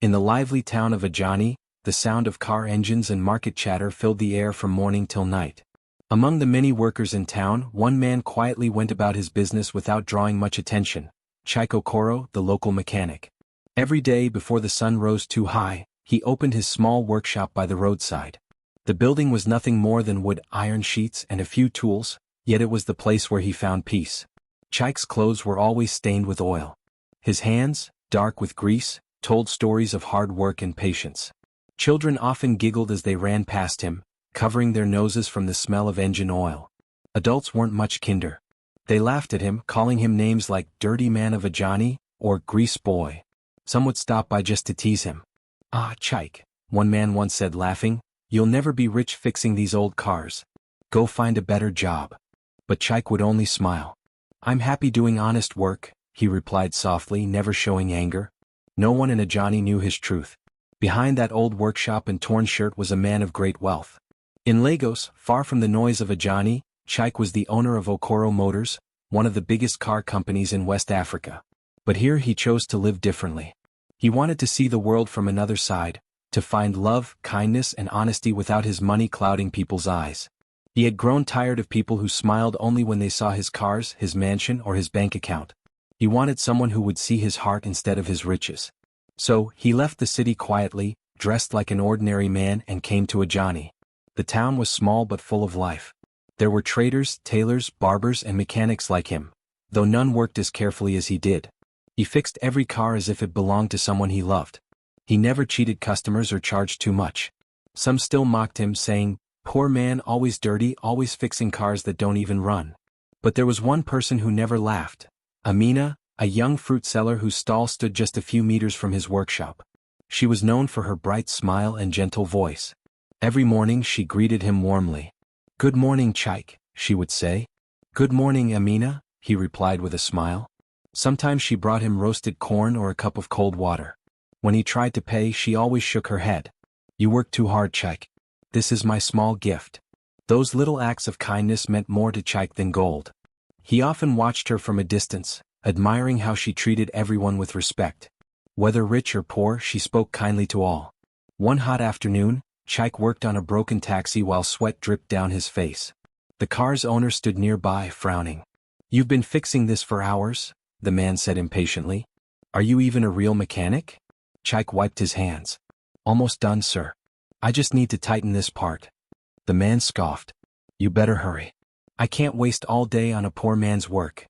In the lively town of Ajani, the sound of car engines and market chatter filled the air from morning till night. Among the many workers in town, one man quietly went about his business without drawing much attention: Okoro, the local mechanic. Every day before the sun rose too high, he opened his small workshop by the roadside. The building was nothing more than wood, iron sheets, and a few tools, yet it was the place where he found peace. Chike's clothes were always stained with oil. His hands, dark with grease, told stories of hard work and patience. Children often giggled as they ran past him, covering their noses from the smell of engine oil. Adults weren't much kinder. They laughed at him, calling him names like Dirty Man of Ajani or Grease Boy. Some would stop by just to tease him. "Ah, Chike," one man once said laughing, "you'll never be rich fixing these old cars. Go find a better job." But Chike would only smile. "I'm happy doing honest work," he replied softly, never showing anger. No one in Ajani knew his truth. Behind that old workshop and torn shirt was a man of great wealth. In Lagos, far from the noise of Ajani, Chike was the owner of Okoro Motors, one of the biggest car companies in West Africa. But here he chose to live differently. He wanted to see the world from another side, to find love, kindness, and honesty without his money clouding people's eyes. He had grown tired of people who smiled only when they saw his cars, his mansion, or his bank account. He wanted someone who would see his heart instead of his riches. So, he left the city quietly, dressed like an ordinary man, and came to Ajani. The town was small but full of life. There were traders, tailors, barbers, and mechanics like him, though none worked as carefully as he did. He fixed every car as if it belonged to someone he loved. He never cheated customers or charged too much. Some still mocked him, saying, "Poor man, always dirty, always fixing cars that don't even run." But there was one person who never laughed: Amina, a young fruit seller whose stall stood just a few meters from his workshop. She was known for her bright smile and gentle voice. Every morning she greeted him warmly. "Good morning, Chike," she would say. "Good morning, Amina," he replied with a smile. Sometimes she brought him roasted corn or a cup of cold water. When he tried to pay, she always shook her head. "You work too hard, Chike. This is my small gift." Those little acts of kindness meant more to Chike than gold. He often watched her from a distance, admiring how she treated everyone with respect. Whether rich or poor, she spoke kindly to all. One hot afternoon, Chike worked on a broken taxi while sweat dripped down his face. The car's owner stood nearby, frowning. "You've been fixing this for hours?" the man said impatiently. "Are you even a real mechanic?" Chike wiped his hands. "Almost done, sir. I just need to tighten this part." The man scoffed. "You better hurry. I can't waste all day on a poor man's work."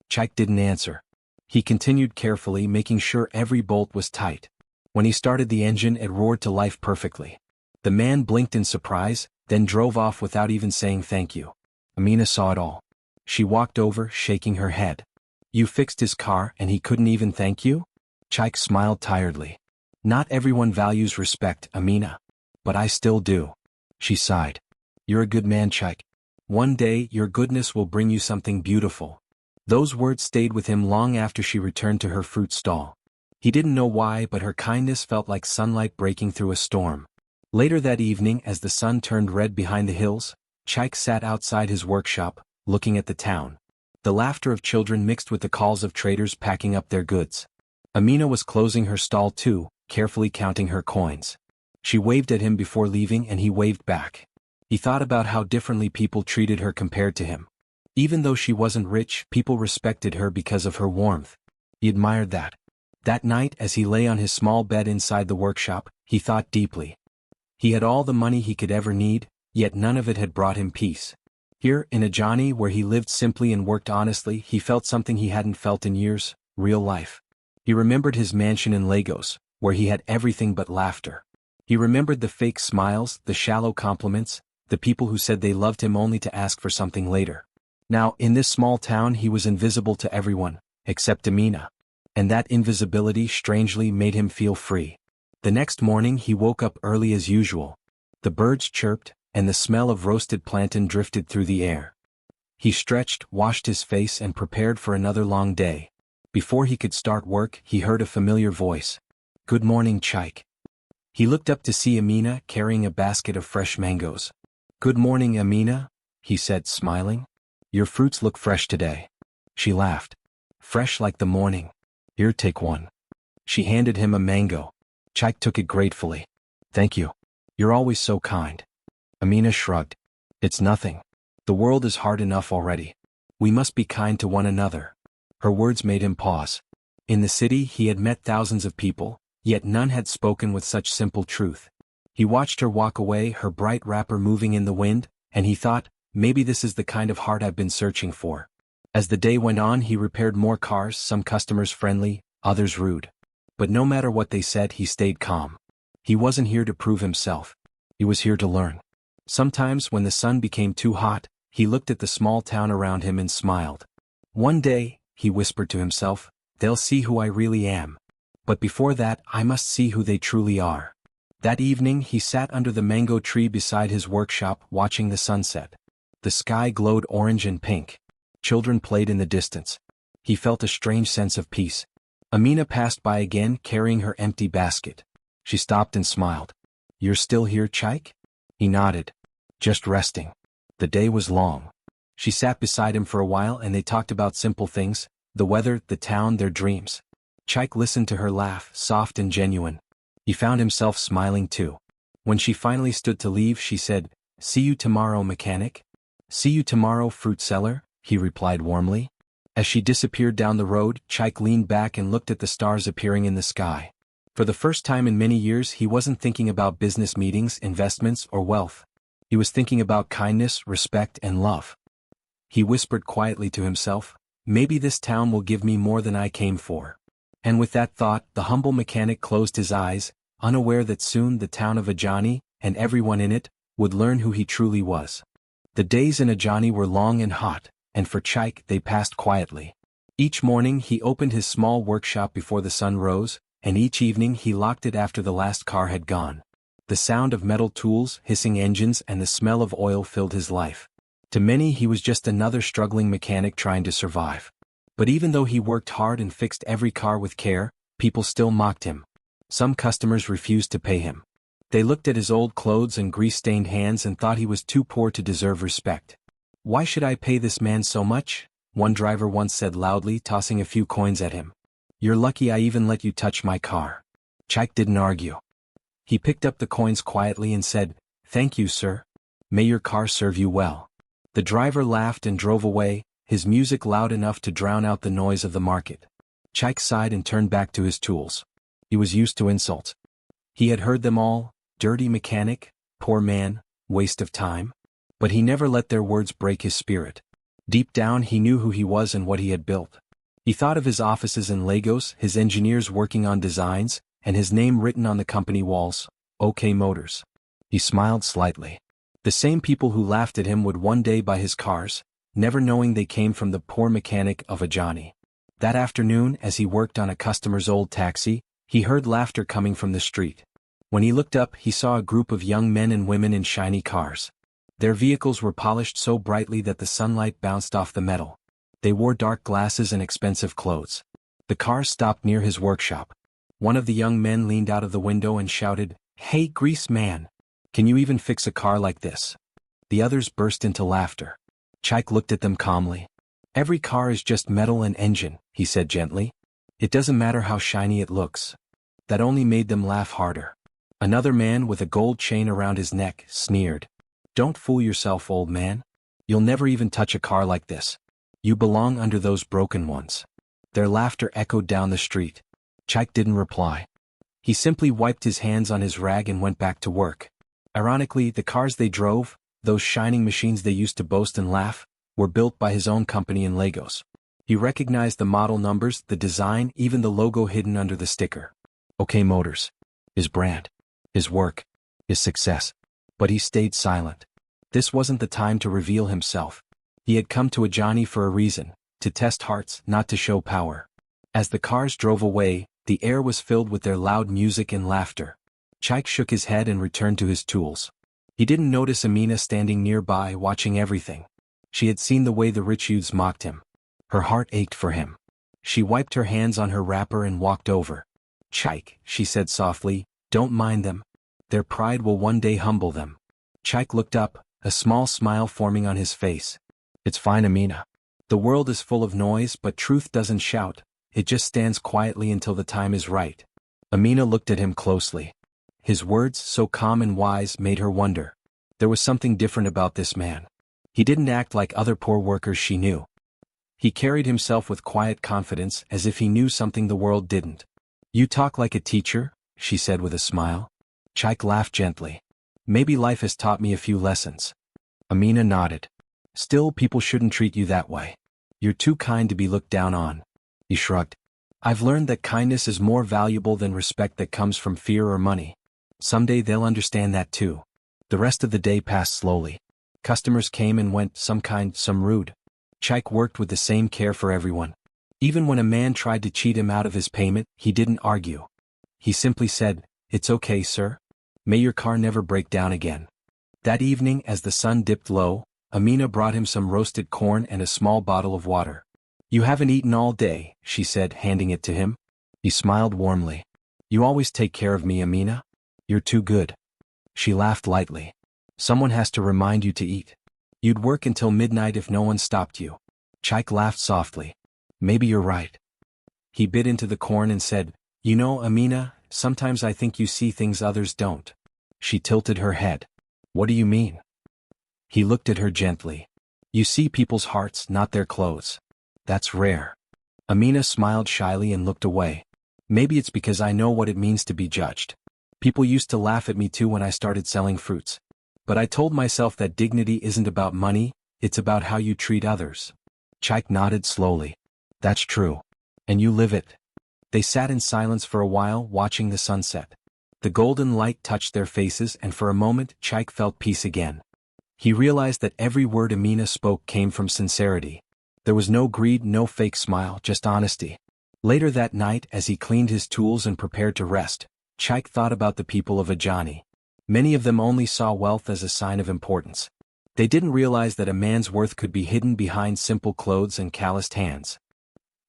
Chike didn't answer. He continued carefully, making sure every bolt was tight. When he started the engine, it roared to life perfectly. The man blinked in surprise, then drove off without even saying thank you. Amina saw it all. She walked over, shaking her head. "You fixed his car and he couldn't even thank you?" Chike smiled tiredly. "Not everyone values respect, Amina. But I still do." She sighed. "You're a good man, Chike. One day your goodness will bring you something beautiful." Those words stayed with him long after she returned to her fruit stall. He didn't know why, but her kindness felt like sunlight breaking through a storm. Later that evening, as the sun turned red behind the hills, Chike sat outside his workshop, looking at the town. The laughter of children mixed with the calls of traders packing up their goods. Amina was closing her stall too, carefully counting her coins. She waved at him before leaving and he waved back. He thought about how differently people treated her compared to him. Even though she wasn't rich, people respected her because of her warmth. He admired that. That night, as he lay on his small bed inside the workshop, he thought deeply. He had all the money he could ever need, yet none of it had brought him peace. Here, in Ajani, where he lived simply and worked honestly, he felt something he hadn't felt in years: real life. He remembered his mansion in Lagos, where he had everything but laughter. He remembered the fake smiles, the shallow compliments, the people who said they loved him only to ask for something later. Now, in this small town, he was invisible to everyone, except Amina. And that invisibility strangely made him feel free. The next morning he woke up early as usual. The birds chirped, and the smell of roasted plantain drifted through the air. He stretched, washed his face, and prepared for another long day. Before he could start work, he heard a familiar voice. "Good morning, Chike." He looked up to see Amina carrying a basket of fresh mangoes. "Good morning, Amina," he said, smiling. "Your fruits look fresh today." She laughed. "Fresh like the morning. Here, take one." She handed him a mango. Chaik took it gratefully. Thank you. You're always so kind. Amina shrugged. It's nothing. The world is hard enough already. We must be kind to one another. Her words made him pause. In the city he had met thousands of people, yet none had spoken with such simple truth. He watched her walk away, her bright wrapper moving in the wind, and he thought, maybe this is the kind of heart I've been searching for. As the day went on he repaired more cars, some customers friendly, others rude. But no matter what they said he stayed calm. He wasn't here to prove himself. He was here to learn. Sometimes when the sun became too hot, he looked at the small town around him and smiled. One day, he whispered to himself, they'll see who I really am. But before that I must see who they truly are. That evening he sat under the mango tree beside his workshop watching the sunset. The sky glowed orange and pink. Children played in the distance. He felt a strange sense of peace. Amina passed by again carrying her empty basket. She stopped and smiled. You're still here, Chaik? He nodded. Just resting. The day was long. She sat beside him for a while and they talked about simple things, the weather, the town, their dreams. Chaik listened to her laugh, soft and genuine. He found himself smiling too. When she finally stood to leave she said, See you tomorrow, mechanic? See you tomorrow, fruit seller? He replied warmly. As she disappeared down the road, Chaik leaned back and looked at the stars appearing in the sky. For the first time in many years he wasn't thinking about business meetings, investments, or wealth. He was thinking about kindness, respect, and love. He whispered quietly to himself, maybe this town will give me more than I came for. And with that thought, the humble mechanic closed his eyes, unaware that soon the town of Ajani, and everyone in it, would learn who he truly was. The days in Ajani were long and hot, and for Chaik they passed quietly. Each morning he opened his small workshop before the sun rose, and each evening he locked it after the last car had gone. The sound of metal tools, hissing engines, and the smell of oil filled his life. To many he was just another struggling mechanic trying to survive. But even though he worked hard and fixed every car with care, people still mocked him. Some customers refused to pay him. They looked at his old clothes and grease-stained hands and thought he was too poor to deserve respect. Why should I pay this man so much? One driver once said loudly, tossing a few coins at him. You're lucky I even let you touch my car. Chaik didn't argue. He picked up the coins quietly and said, Thank you, sir. May your car serve you well. The driver laughed and drove away, his music loud enough to drown out the noise of the market. Chaik sighed and turned back to his tools. He was used to insults. He had heard them all, dirty mechanic, poor man, waste of time. But he never let their words break his spirit. Deep down he knew who he was and what he had built. He thought of his offices in Lagos, his engineers working on designs, and his name written on the company walls, OK Motors. He smiled slightly. The same people who laughed at him would one day buy his cars, never knowing they came from the poor mechanic of Ajani. That afternoon, as he worked on a customer's old taxi, he heard laughter coming from the street. When he looked up, he saw a group of young men and women in shiny cars. Their vehicles were polished so brightly that the sunlight bounced off the metal. They wore dark glasses and expensive clothes. The cars stopped near his workshop. One of the young men leaned out of the window and shouted, Hey, grease man! Can you even fix a car like this? The others burst into laughter. Chaik looked at them calmly. Every car is just metal and engine, he said gently. It doesn't matter how shiny it looks. That only made them laugh harder. Another man with a gold chain around his neck sneered. Don't fool yourself, old man. You'll never even touch a car like this. You belong under those broken ones. Their laughter echoed down the street. Chaik didn't reply. He simply wiped his hands on his rag and went back to work. Ironically, the cars they drove, those shining machines they used to boast and laugh, were built by his own company in Lagos. He recognized the model numbers, the design, even the logo hidden under the sticker. OK Motors. His brand. His work. His success. But he stayed silent. This wasn't the time to reveal himself. He had come to Ajani for a reason, to test hearts, not to show power. As the cars drove away, the air was filled with their loud music and laughter. Chaik shook his head and returned to his tools. He didn't notice Amina standing nearby watching everything. She had seen the way the rich youths mocked him. Her heart ached for him. She wiped her hands on her wrapper and walked over. Chaik, she said softly, don't mind them. Their pride will one day humble them. Chaik looked up, a small smile forming on his face. It's fine, Amina. The world is full of noise, but truth doesn't shout. It just stands quietly until the time is right. Amina looked at him closely. His words, so calm and wise, made her wonder. There was something different about this man. He didn't act like other poor workers she knew. He carried himself with quiet confidence, as if he knew something the world didn't. "You talk like a teacher," she said with a smile. Chaik laughed gently. "Maybe life has taught me a few lessons." Amina nodded. "Still, people shouldn't treat you that way. You're too kind to be looked down on." He shrugged. "I've learned that kindness is more valuable than respect that comes from fear or money. Someday they'll understand that too." The rest of the day passed slowly. Customers came and went, some kind, some rude. Chaik worked with the same care for everyone. Even when a man tried to cheat him out of his payment, he didn't argue. He simply said, "It's okay, sir. May your car never break down again." That evening, as the sun dipped low, Amina brought him some roasted corn and a small bottle of water. "You haven't eaten all day," she said, handing it to him. He smiled warmly. "You always take care of me, Amina. You're too good." She laughed lightly. "Someone has to remind you to eat. You'd work until midnight if no one stopped you." Chaik laughed softly. "Maybe you're right." He bit into the corn and said, "You know, Amina, sometimes I think you see things others don't." She tilted her head. "What do you mean?" He looked at her gently. "You see people's hearts, not their clothes. That's rare." Amina smiled shyly and looked away. "Maybe it's because I know what it means to be judged. People used to laugh at me too when I started selling fruits. But I told myself that dignity isn't about money, it's about how you treat others." Chaik nodded slowly. "That's true. And you live it." They sat in silence for a while, watching the sunset. The golden light touched their faces, and for a moment Chaik felt peace again. He realized that every word Amina spoke came from sincerity. There was no greed, no fake smile, just honesty. Later that night, as he cleaned his tools and prepared to rest, Chaik thought about the people of Ajani. Many of them only saw wealth as a sign of importance. They didn't realize that a man's worth could be hidden behind simple clothes and calloused hands.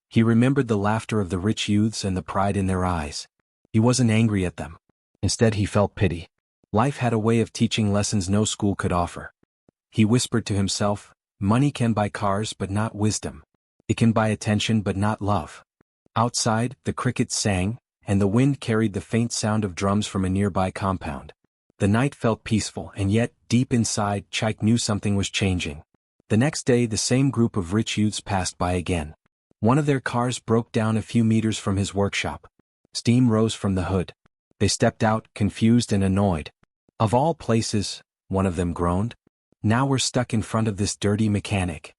He remembered the laughter of the rich youths and the pride in their eyes. He wasn't angry at them. Instead, he felt pity. Life had a way of teaching lessons no school could offer. He whispered to himself, "Money can buy cars but not wisdom. It can buy attention but not love." Outside, the crickets sang, and the wind carried the faint sound of drums from a nearby compound. The night felt peaceful, and yet, deep inside, Chaik knew something was changing. The next day, the same group of rich youths passed by again. One of their cars broke down a few meters from his workshop. Steam rose from the hood. They stepped out, confused and annoyed. "Of all places," one of them groaned. "Now we're stuck in front of this dirty mechanic."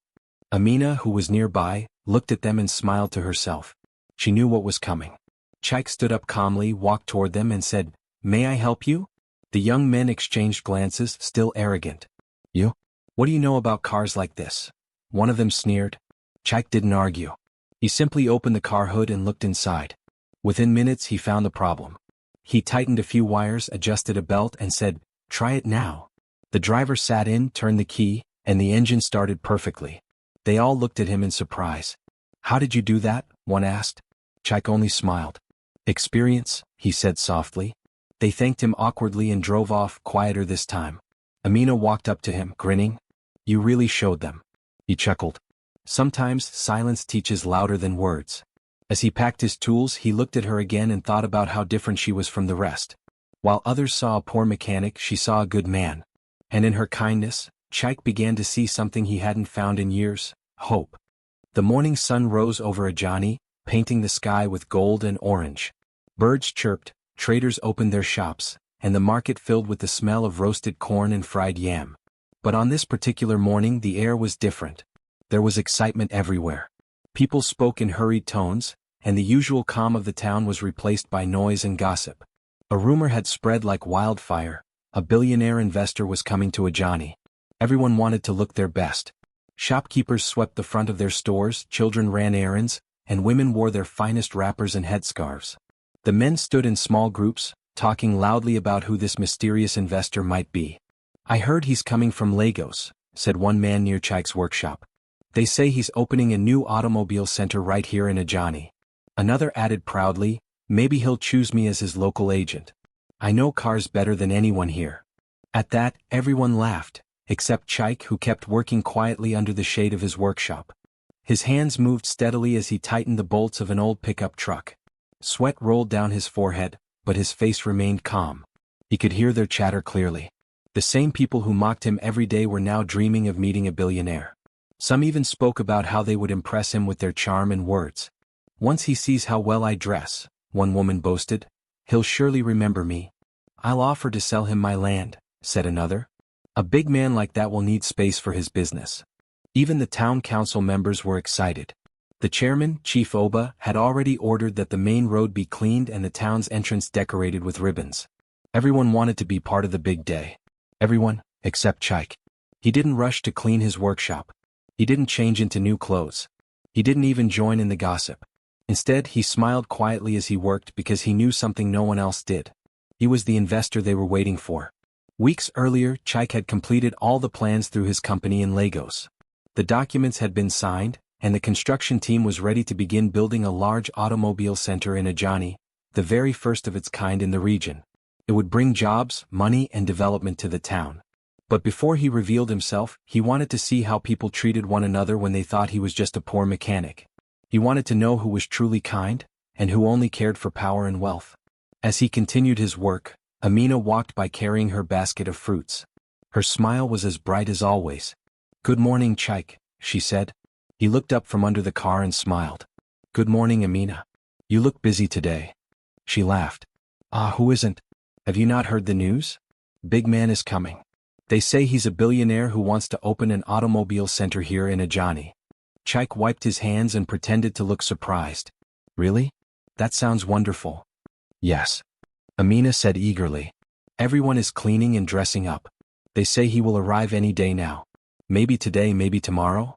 Amina, who was nearby, looked at them and smiled to herself. She knew what was coming. Chaik stood up calmly, walked toward them and said, "May I help you?" The young men exchanged glances, still arrogant. "You? What do you know about cars like this?" One of them sneered. Chaik didn't argue. He simply opened the car hood and looked inside. Within minutes he found the problem. He tightened a few wires, adjusted a belt and said, "Try it now." The driver sat in, turned the key, and the engine started perfectly. They all looked at him in surprise. "How did you do that?" one asked. Chaik only smiled. "Experience," he said softly. They thanked him awkwardly and drove off, quieter this time. Amina walked up to him, grinning. "You really showed them." He chuckled. Sometimes silence teaches louder than words. As he packed his tools, he looked at her again and thought about how different she was from the rest. While others saw a poor mechanic, she saw a good man. And in her kindness, Chaik began to see something he hadn't found in years: hope. The morning sun rose over Ajani, painting the sky with gold and orange. Birds chirped, traders opened their shops, and the market filled with the smell of roasted corn and fried yam. But on this particular morning the air was different. There was excitement everywhere. People spoke in hurried tones, and the usual calm of the town was replaced by noise and gossip. A rumor had spread like wildfire: a billionaire investor was coming to Ajani. Everyone wanted to look their best. Shopkeepers swept the front of their stores, children ran errands, and women wore their finest wrappers and headscarves. The men stood in small groups, talking loudly about who this mysterious investor might be. "I heard he's coming from Lagos," said one man near Chaik's workshop. "They say he's opening a new automobile center right here in Ajani." Another added proudly, "Maybe he'll choose me as his local agent. I know cars better than anyone here." At that, everyone laughed, except Chaik, who kept working quietly under the shade of his workshop. His hands moved steadily as he tightened the bolts of an old pickup truck. Sweat rolled down his forehead, but his face remained calm. He could hear their chatter clearly. The same people who mocked him every day were now dreaming of meeting a billionaire. Some even spoke about how they would impress him with their charm and words. "Once he sees how well I dress," one woman boasted, "he'll surely remember me." "I'll offer to sell him my land," said another. "A big man like that will need space for his business." Even the town council members were excited. The chairman, Chief Oba, had already ordered that the main road be cleaned and the town's entrance decorated with ribbons. Everyone wanted to be part of the big day. Everyone, except Chaik. He didn't rush to clean his workshop. He didn't change into new clothes. He didn't even join in the gossip. Instead, he smiled quietly as he worked because he knew something no one else did. He was the investor they were waiting for. Weeks earlier, Chaik had completed all the plans through his company in Lagos. The documents had been signed, and the construction team was ready to begin building a large automobile center in Ajani, the very first of its kind in the region. It would bring jobs, money, and development to the town. But before he revealed himself, he wanted to see how people treated one another when they thought he was just a poor mechanic. He wanted to know who was truly kind, and who only cared for power and wealth. As he continued his work, Amina walked by carrying her basket of fruits. Her smile was as bright as always. "Good morning, Chaik," she said. He looked up from under the car and smiled. "Good morning, Amina. You look busy today." She laughed. "Ah, who isn't? Have you not heard the news? Big man is coming. They say he's a billionaire who wants to open an automobile center here in Ajani." Chaik wiped his hands and pretended to look surprised. "Really? That sounds wonderful." "Yes," Amina said eagerly. "Everyone is cleaning and dressing up. They say he will arrive any day now. Maybe today, maybe tomorrow?"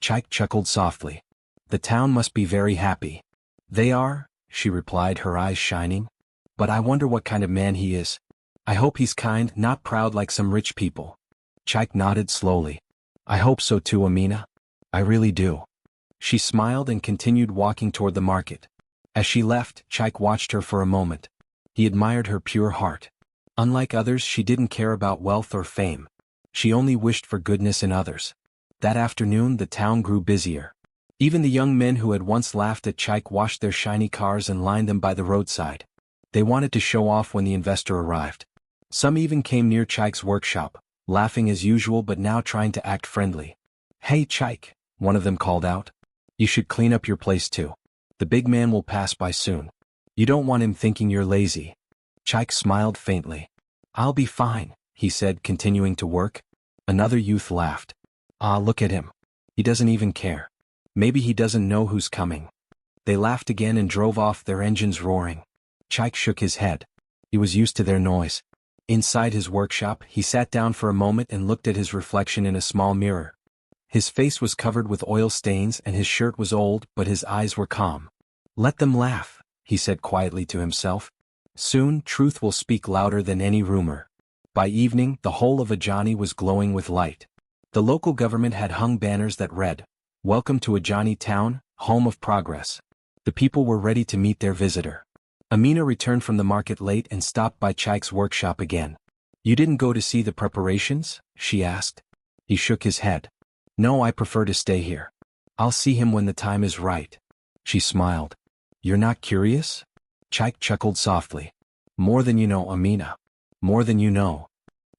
Chaik chuckled softly. "The town must be very happy." "They are," she replied, her eyes shining. "But I wonder what kind of man he is. I hope he's kind, not proud like some rich people." Chaik nodded slowly. "I hope so too, Amina. I really do." She smiled and continued walking toward the market. As she left, Chaik watched her for a moment. He admired her pure heart. Unlike others, she didn't care about wealth or fame. She only wished for goodness in others. That afternoon, the town grew busier. Even the young men who had once laughed at Chaik washed their shiny cars and lined them by the roadside. They wanted to show off when the investor arrived. Some even came near Chaik's workshop, laughing as usual but now trying to act friendly. "Hey Chaik," one of them called out. "You should clean up your place too. The big man will pass by soon. You don't want him thinking you're lazy." Chaik smiled faintly. "I'll be fine," he said, continuing to work. Another youth laughed. "Ah, look at him. He doesn't even care. Maybe he doesn't know who's coming." They laughed again and drove off, their engines roaring. Chaik shook his head. He was used to their noise. Inside his workshop, he sat down for a moment and looked at his reflection in a small mirror. His face was covered with oil stains and his shirt was old, but his eyes were calm. "Let them laugh," he said quietly to himself. "Soon, truth will speak louder than any rumor." By evening, the whole of Ajani was glowing with light. The local government had hung banners that read, "Welcome to Ajani Town, home of progress." The people were ready to meet their visitor. Amina returned from the market late and stopped by Chaik's workshop again. "You didn't go to see the preparations?" she asked. He shook his head. "No, I prefer to stay here. I'll see him when the time is right." She smiled. "You're not curious?" Chaik chuckled softly. "More than you know, Amina. More than you know."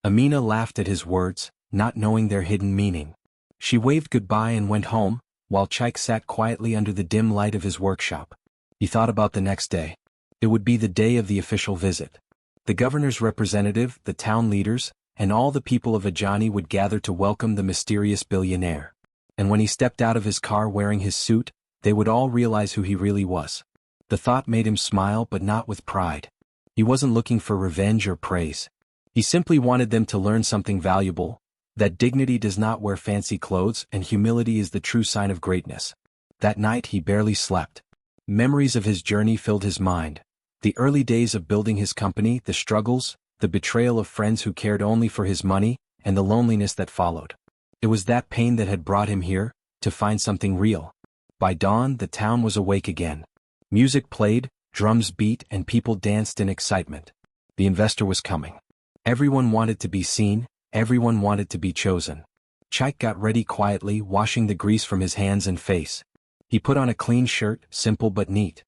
Amina laughed at his words, not knowing their hidden meaning. She waved goodbye and went home, while Chaik sat quietly under the dim light of his workshop. He thought about the next day. It would be the day of the official visit. The governor's representative, the town leaders, and all the people of Ajani would gather to welcome the mysterious billionaire. And when he stepped out of his car wearing his suit, they would all realize who he really was. The thought made him smile, but not with pride. He wasn't looking for revenge or praise. He simply wanted them to learn something valuable, that dignity does not wear fancy clothes and humility is the true sign of greatness. That night he barely slept. Memories of his journey filled his mind. The early days of building his company, the struggles, the betrayal of friends who cared only for his money, and the loneliness that followed. It was that pain that had brought him here, to find something real. By dawn, the town was awake again. Music played, drums beat, and people danced in excitement. The investor was coming. Everyone wanted to be seen, everyone wanted to be chosen. Chaik got ready quietly, washing the grease from his hands and face. He put on a clean shirt, simple but neat.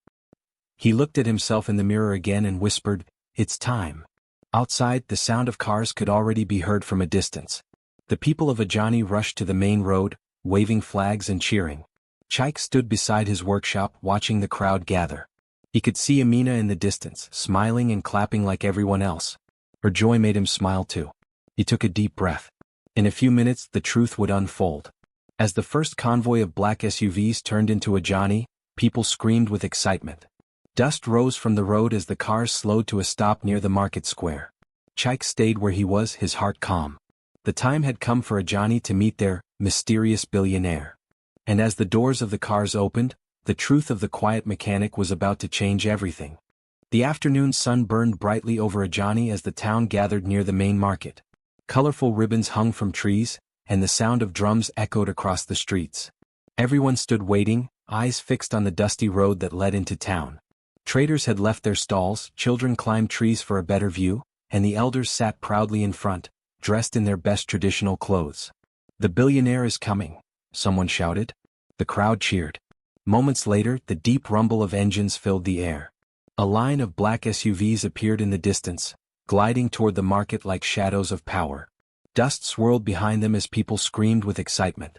He looked at himself in the mirror again and whispered, "It's time." Outside, the sound of cars could already be heard from a distance. The people of Ajani rushed to the main road, waving flags and cheering. Chaik stood beside his workshop watching the crowd gather. He could see Amina in the distance, smiling and clapping like everyone else. Her joy made him smile too. He took a deep breath. In a few minutes the truth would unfold. As the first convoy of black SUVs turned into Ajani, people screamed with excitement. Dust rose from the road as the cars slowed to a stop near the market square. Chaik stayed where he was, his heart calm. The time had come for Ajani to meet their mysterious billionaire. And as the doors of the cars opened, the truth of the quiet mechanic was about to change everything. The afternoon sun burned brightly over Ajani as the town gathered near the main market. Colorful ribbons hung from trees, and the sound of drums echoed across the streets. Everyone stood waiting, eyes fixed on the dusty road that led into town. Traders had left their stalls, children climbed trees for a better view, and the elders sat proudly in front, dressed in their best traditional clothes. "The billionaire is coming," someone shouted. The crowd cheered. Moments later, the deep rumble of engines filled the air. A line of black SUVs appeared in the distance, gliding toward the market like shadows of power. Dust swirled behind them as people screamed with excitement.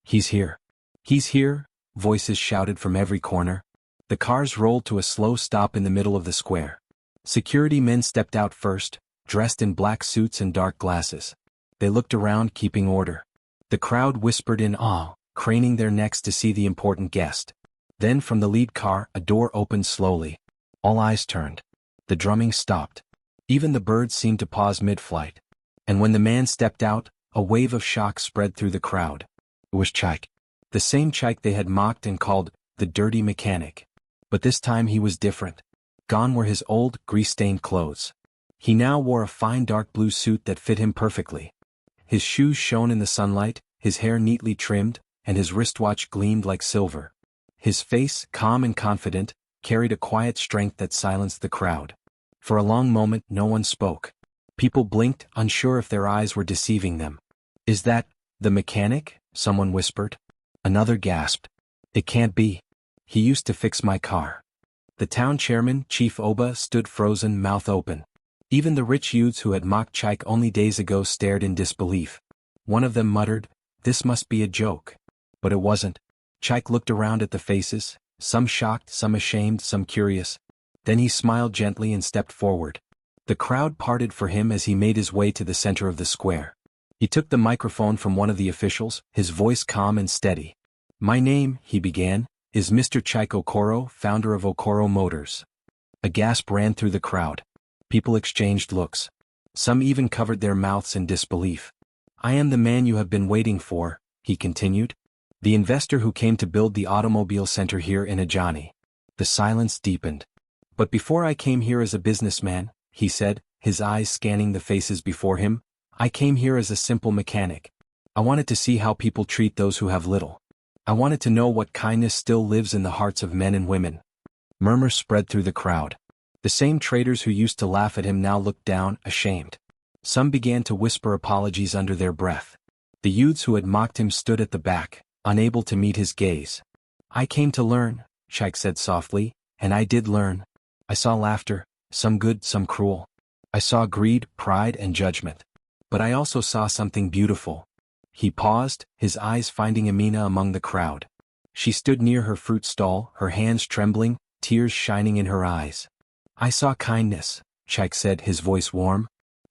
"He's here! He's here!" voices shouted from every corner. The cars rolled to a slow stop in the middle of the square. Security men stepped out first, dressed in black suits and dark glasses. They looked around, keeping order. The crowd whispered in awe, craning their necks to see the important guest. Then from the lead car, a door opened slowly. All eyes turned. The drumming stopped. Even the birds seemed to pause mid-flight. And when the man stepped out, a wave of shock spread through the crowd. It was Chaik. The same Chaik they had mocked and called the dirty mechanic. But this time he was different. Gone were his old, grease-stained clothes. He now wore a fine dark blue suit that fit him perfectly. His shoes shone in the sunlight, his hair neatly trimmed, and his wristwatch gleamed like silver. His face, calm and confident, carried a quiet strength that silenced the crowd. For a long moment no one spoke. People blinked, unsure if their eyes were deceiving them. "Is that the mechanic?" someone whispered. Another gasped. "It can't be. He used to fix my car." The town chairman, Chief Oba, stood frozen, mouth open. Even the rich youths who had mocked Chaik only days ago stared in disbelief. One of them muttered, "This must be a joke." But it wasn't. Chaik looked around at the faces, some shocked, some ashamed, some curious. Then he smiled gently and stepped forward. The crowd parted for him as he made his way to the center of the square. He took the microphone from one of the officials, his voice calm and steady. "My name," he began, "is Mr. Chaik Okoro, founder of Okoro Motors." A gasp ran through the crowd. People exchanged looks. Some even covered their mouths in disbelief. "I am the man you have been waiting for," he continued. "The investor who came to build the automobile center here in Ajani." The silence deepened. "But before I came here as a businessman," he said, his eyes scanning the faces before him, "I came here as a simple mechanic. I wanted to see how people treat those who have little. I wanted to know what kindness still lives in the hearts of men and women." Murmurs spread through the crowd. The same traders who used to laugh at him now looked down, ashamed. Some began to whisper apologies under their breath. The youths who had mocked him stood at the back, unable to meet his gaze. "I came to learn," Chaik said softly, "and I did learn. I saw laughter, some good, some cruel. I saw greed, pride, and judgment. But I also saw something beautiful." He paused, his eyes finding Amina among the crowd. She stood near her fruit stall, her hands trembling, tears shining in her eyes. "I saw kindness," Chaik said, his voice warm.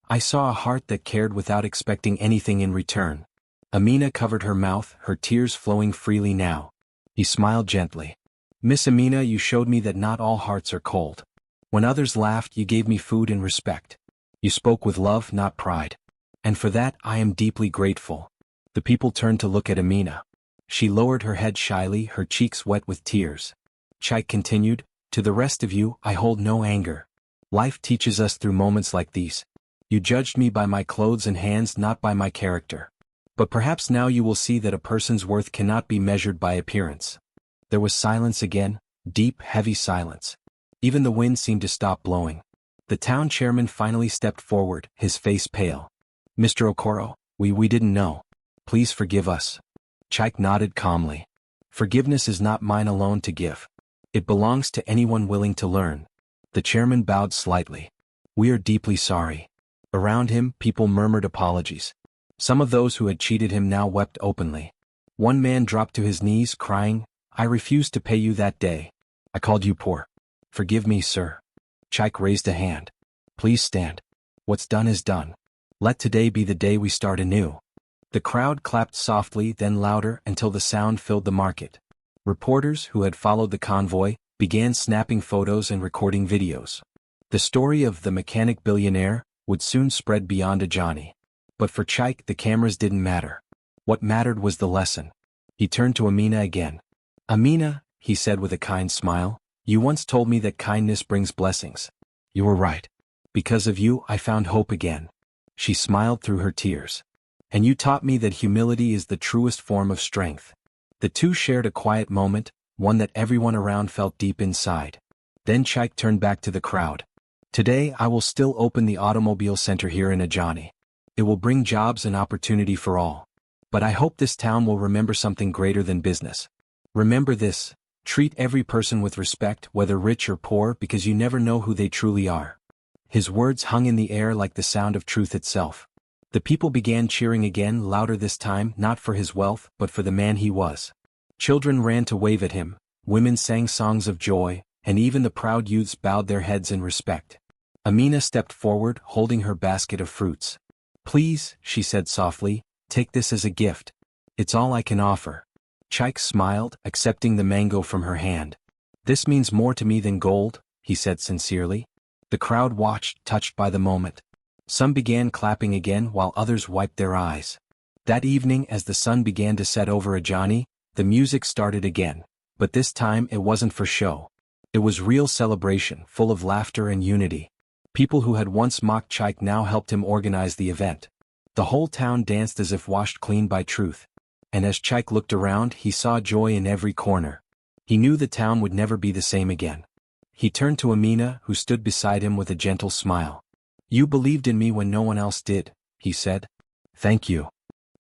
"I saw a heart that cared without expecting anything in return." Amina covered her mouth, her tears flowing freely now. He smiled gently. "Miss Amina, you showed me that not all hearts are cold. When others laughed, you gave me food and respect. You spoke with love, not pride. And for that, I am deeply grateful." The people turned to look at Amina. She lowered her head shyly, her cheeks wet with tears. Chaik continued, "To the rest of you, I hold no anger. Life teaches us through moments like these. You judged me by my clothes and hands, not by my character. But perhaps now you will see that a person's worth cannot be measured by appearance." There was silence again, deep, heavy silence. Even the wind seemed to stop blowing. The town chairman finally stepped forward, his face pale. "Mr. Okoro, we didn't know. Please forgive us." Chaik nodded calmly. "Forgiveness is not mine alone to give. It belongs to anyone willing to learn. The chairman bowed slightly. We are deeply sorry. Around him, people murmured apologies. Some of those who had cheated him now wept openly. One man dropped to his knees, crying, I refused to pay you that day. I called you poor. Forgive me, sir. Chaik raised a hand. Please stand. What's done is done. Let today be the day we start anew. The crowd clapped softly, then louder, until the sound filled the market. Reporters, who had followed the convoy, began snapping photos and recording videos. The story of the mechanic billionaire would soon spread beyond Ajani. But for Chaik, the cameras didn't matter. What mattered was the lesson. He turned to Amina again. Amina, he said with a kind smile, you once told me that kindness brings blessings. You were right. Because of you, I found hope again. She smiled through her tears. And you taught me that humility is the truest form of strength. The two shared a quiet moment, one that everyone around felt deep inside. Then Chaik turned back to the crowd. Today I will still open the automobile center here in Ajani. It will bring jobs and opportunity for all. But I hope this town will remember something greater than business. Remember this, treat every person with respect, whether rich or poor, because you never know who they truly are. His words hung in the air like the sound of truth itself. The people began cheering again, louder this time, not for his wealth, but for the man he was. Children ran to wave at him, women sang songs of joy, and even the proud youths bowed their heads in respect. Amina stepped forward, holding her basket of fruits. Please, she said softly, take this as a gift. It's all I can offer. Chaik smiled, accepting the mango from her hand. This means more to me than gold, he said sincerely. The crowd watched, touched by the moment. Some began clapping again while others wiped their eyes. That evening, as the sun began to set over Ajani, the music started again. But this time it wasn't for show. It was real celebration, full of laughter and unity. People who had once mocked Chaik now helped him organize the event. The whole town danced as if washed clean by truth. And as Chaik looked around, he saw joy in every corner. He knew the town would never be the same again. He turned to Amina, who stood beside him with a gentle smile. You believed in me when no one else did, he said. Thank you.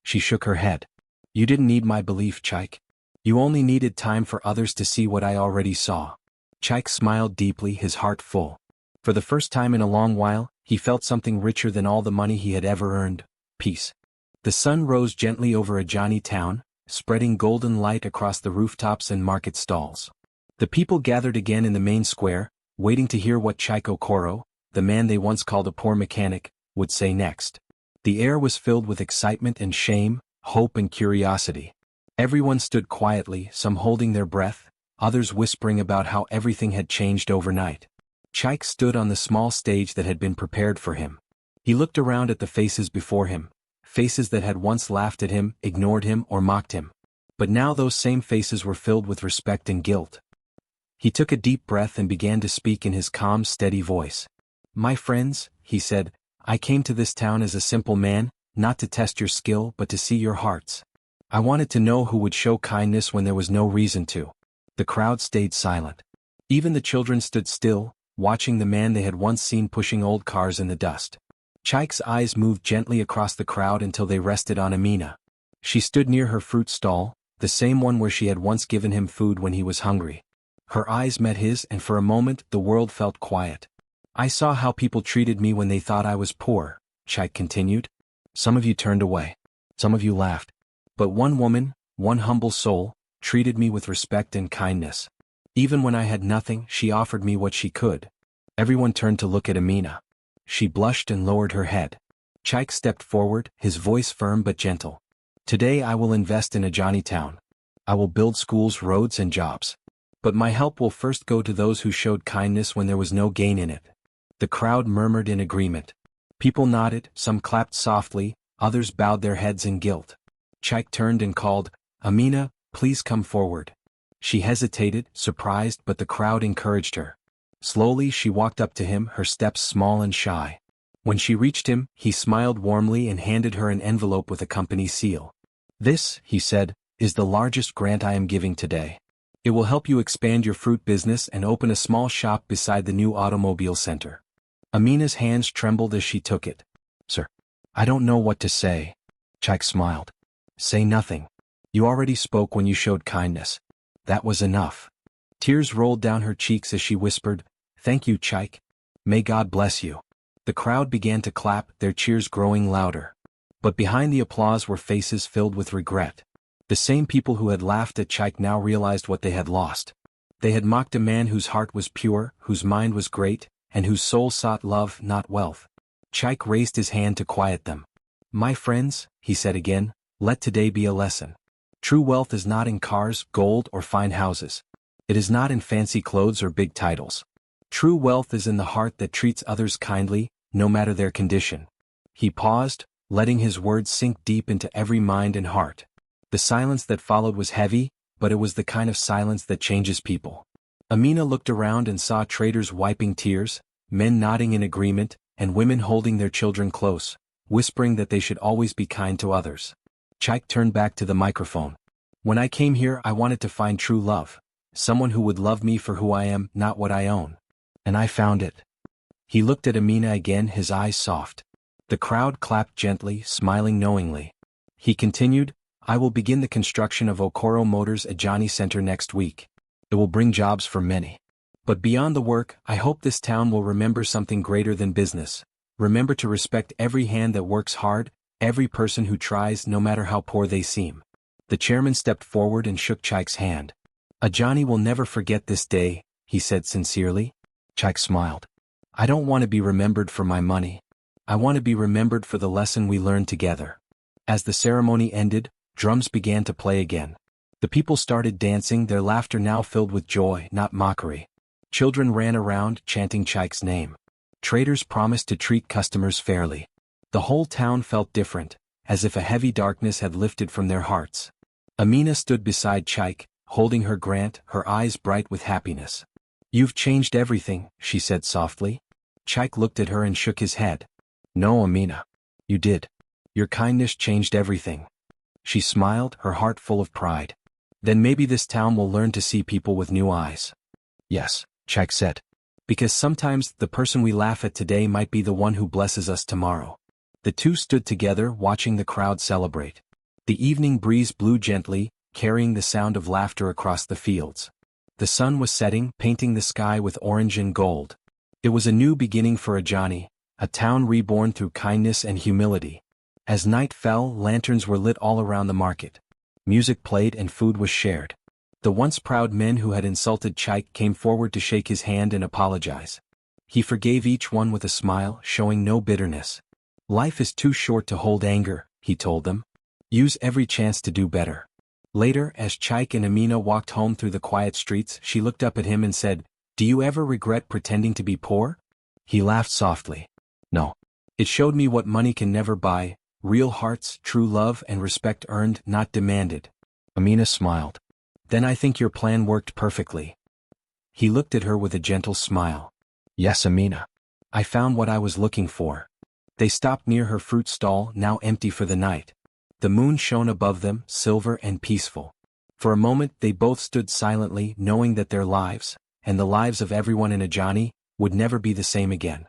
She shook her head. You didn't need my belief, Chaik. You only needed time for others to see what I already saw. Chaik smiled deeply, his heart full. For the first time in a long while, he felt something richer than all the money he had ever earned: peace. The sun rose gently over Ajani town, spreading golden light across the rooftops and market stalls. The people gathered again in the main square, waiting to hear what Chaik Okoro, the man they once called a poor mechanic, would say next. The air was filled with excitement and shame, hope and curiosity. Everyone stood quietly, some holding their breath, others whispering about how everything had changed overnight. Chaik stood on the small stage that had been prepared for him. He looked around at the faces before him, faces that had once laughed at him, ignored him, or mocked him. But now those same faces were filled with respect and guilt. He took a deep breath and began to speak in his calm, steady voice. My friends, he said, I came to this town as a simple man, not to test your skill but to see your hearts. I wanted to know who would show kindness when there was no reason to. The crowd stayed silent. Even the children stood still, watching the man they had once seen pushing old cars in the dust. Chaik's eyes moved gently across the crowd until they rested on Amina. She stood near her fruit stall, the same one where she had once given him food when he was hungry. Her eyes met his, and for a moment the world felt quiet. I saw how people treated me when they thought I was poor, Chaik continued. Some of you turned away. Some of you laughed. But one woman, one humble soul, treated me with respect and kindness. Even when I had nothing, she offered me what she could. Everyone turned to look at Amina. She blushed and lowered her head. Chaik stepped forward, his voice firm but gentle. Today I will invest in Ajani town. I will build schools, roads and jobs. But my help will first go to those who showed kindness when there was no gain in it. The crowd murmured in agreement. People nodded, some clapped softly, others bowed their heads in guilt. Chaik turned and called, Amina, please come forward. She hesitated, surprised, but the crowd encouraged her. Slowly she walked up to him, her steps small and shy. When she reached him, he smiled warmly and handed her an envelope with a company seal. This, he said, is the largest grant I am giving today. It will help you expand your fruit business and open a small shop beside the new automobile center. Amina's hands trembled as she took it. Sir, I don't know what to say. Chaik smiled. Say nothing. You already spoke when you showed kindness. That was enough. Tears rolled down her cheeks as she whispered, "Thank you, Chaik. May God bless you." The crowd began to clap, their cheers growing louder. But behind the applause were faces filled with regret. The same people who had laughed at Chaik now realized what they had lost. They had mocked a man whose heart was pure, whose mind was great, and whose soul sought love, not wealth. Chaik raised his hand to quiet them. "My friends," he said again, "let today be a lesson. True wealth is not in cars, gold, or fine houses. It is not in fancy clothes or big titles. True wealth is in the heart that treats others kindly, no matter their condition." He paused, letting his words sink deep into every mind and heart. The silence that followed was heavy, but it was the kind of silence that changes people. Amina looked around and saw traders wiping tears, men nodding in agreement, and women holding their children close, whispering that they should always be kind to others. Chaik turned back to the microphone. "When I came here, I wanted to find true love. Someone who would love me for who I am, not what I own. And I found it." He looked at Amina again, his eyes soft. The crowd clapped gently, smiling knowingly. He continued, "I will begin the construction of Okoro Motors Ajani Center next week. It will bring jobs for many. But beyond the work, I hope this town will remember something greater than business. Remember to respect every hand that works hard, every person who tries, no matter how poor they seem." The chairman stepped forward and shook Chaik's hand. "Ajani will never forget this day," he said sincerely. Chaik smiled. "I don't want to be remembered for my money. I want to be remembered for the lesson we learned together." As the ceremony ended, drums began to play again. The people started dancing, their laughter now filled with joy, not mockery. Children ran around, chanting Chaik's name. Traders promised to treat customers fairly. The whole town felt different, as if a heavy darkness had lifted from their hearts. Amina stood beside Chaik, holding her grant, her eyes bright with happiness. "You've changed everything," she said softly. Chaik looked at her and shook his head. "No, Amina. You did. Your kindness changed everything." She smiled, her heart full of pride. "Then maybe this town will learn to see people with new eyes." "Yes," Chaik said. "Because sometimes the person we laugh at today might be the one who blesses us tomorrow." The two stood together, watching the crowd celebrate. The evening breeze blew gently, carrying the sound of laughter across the fields. The sun was setting, painting the sky with orange and gold. It was a new beginning for Ajani, a town reborn through kindness and humility. As night fell, lanterns were lit all around the market. Music played and food was shared. The once proud men who had insulted Chaik came forward to shake his hand and apologize. He forgave each one with a smile, showing no bitterness. "Life is too short to hold anger," he told them. "Use every chance to do better." Later, as Chaik and Amina walked home through the quiet streets, she looked up at him and said, "Do you ever regret pretending to be poor?" He laughed softly. "No. It showed me what money can never buy, real hearts, true love and respect earned, not demanded." Amina smiled. "Then I think your plan worked perfectly." He looked at her with a gentle smile. "Yes, Amina. I found what I was looking for." They stopped near her fruit stall, now empty for the night. The moon shone above them, silver and peaceful. For a moment they both stood silently, knowing that their lives, and the lives of everyone in Ajani, would never be the same again.